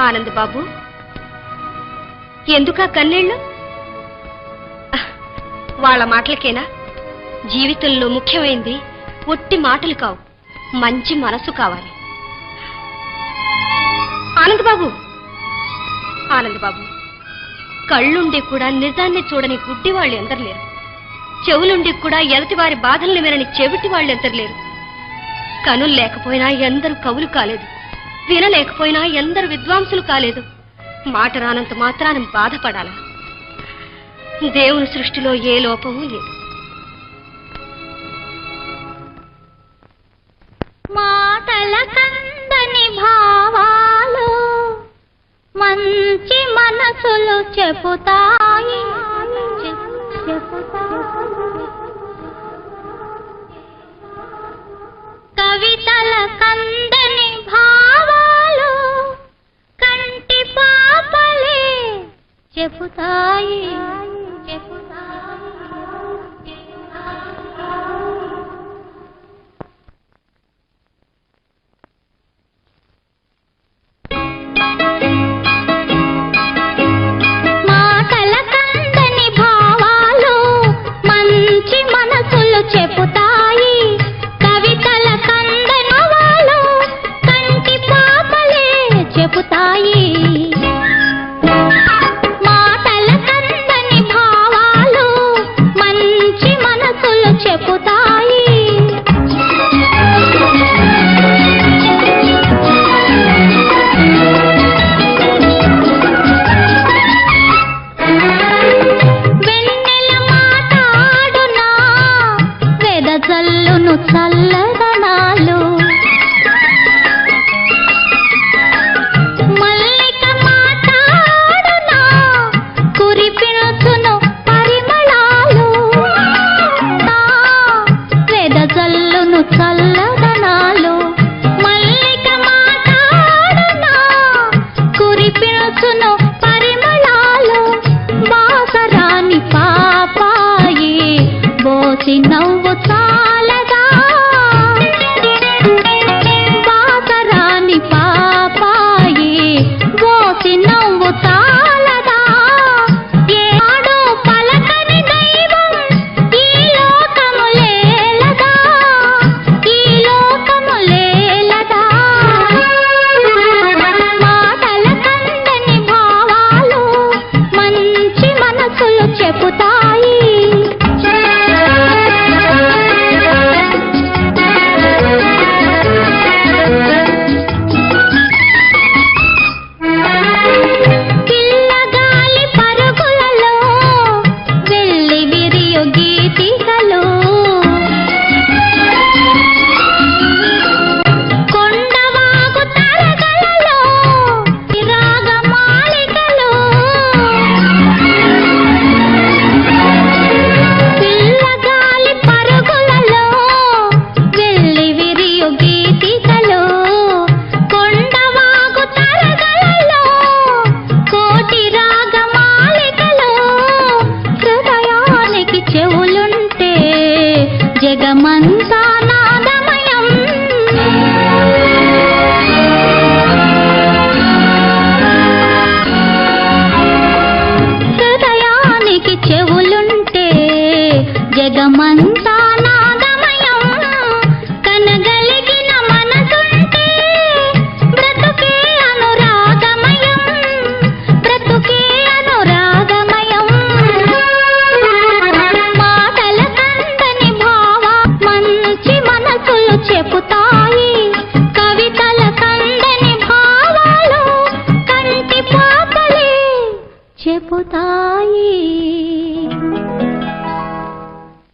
ఆనంద్ బాబు, ఎందుకా కన్నీళ్ళు? వాళ్ళ మాటలకేనా? జీవితంలో ముఖ్యమైంది ఒట్టి మాటలు కావు, మంచి మనసు కావాలి. ఆనంద్ బాబు, ఆనంద్ బాబు, కళ్ళుండి కూడా నిజాన్ని చూడని గుడ్డి వాళ్ళు ఎందరు లేరు. చెవులుండి కూడా ఎదటి వారి బాధల్ని వినని చెవిటి వాళ్ళు ఎందరు లేరు. కనులు లేకపోయినా ఎందరు కవులు కాలేదు, వినలేకపోయినా ఎందరు విద్వాంసులు కాలేదు. మాట రానంత మాత్రాన బాధపడాలా? దేవుని సృష్టిలో ఏ లోపమూ లేదు. మాటల కందని భావాలు మంచి మనసులు చెబుతాయి. కవితల కందని భావాలు కంటి పాపలే చెబుతాయి. మాటల కందని భావాలు మంచి మనసులు చెబుతాయి. కవితల కందని భావాలు కంటి పాపలే చెబుతాయి. మాటల కందని భావాలు మంచి మనసులు చెబుతాయి. వెన్నెల మాటాడునా వెదజల్లును చల్లదనాలు. మల్లిక మాటాడునా కురిపించును పరిమళాలు. వెదజల్లును చల్లదనాలు. మల్లిక మాటాడునా కురిపించును పరిమళాలు. బాసరాని పాపాయి బోసి నవ్వు చాలదా. బాసరాని పాపాయి బోసి నవ్వు చాలదా. ఏడు పలకని దైవం ఈ లోకము లేలదా. ఈ లోకము లేలదా. మాటల కందని భావాలు మంచి మనసులు చెబుతాయి. పిల్లగాలి పరుగులలో వెళ్ళి విరియు గీతికలు. కొండవాగు తరగలలో రాగమాలికలు. పిల్లగాలి పరుగులలో వెళ్ళి విరియు గీతికలు. కొండవాగు తరగలలో కోటి రాగమాలికలు. హృదయానికి చెవులుంటే జగమంతా నాదమయం. హృదయానికి చెవులుంటే జగమంతా నాదమయం. కనగలిగిన మనసుంటే బ్రతుకే అనురాగమయం. బ్రతుకే అనురాగమయం. మాటల కందని భావా మంచి మనసులు చెబుతాయి. కవితల కందని భావాలు కంటి పాపలే చెబుతాయి.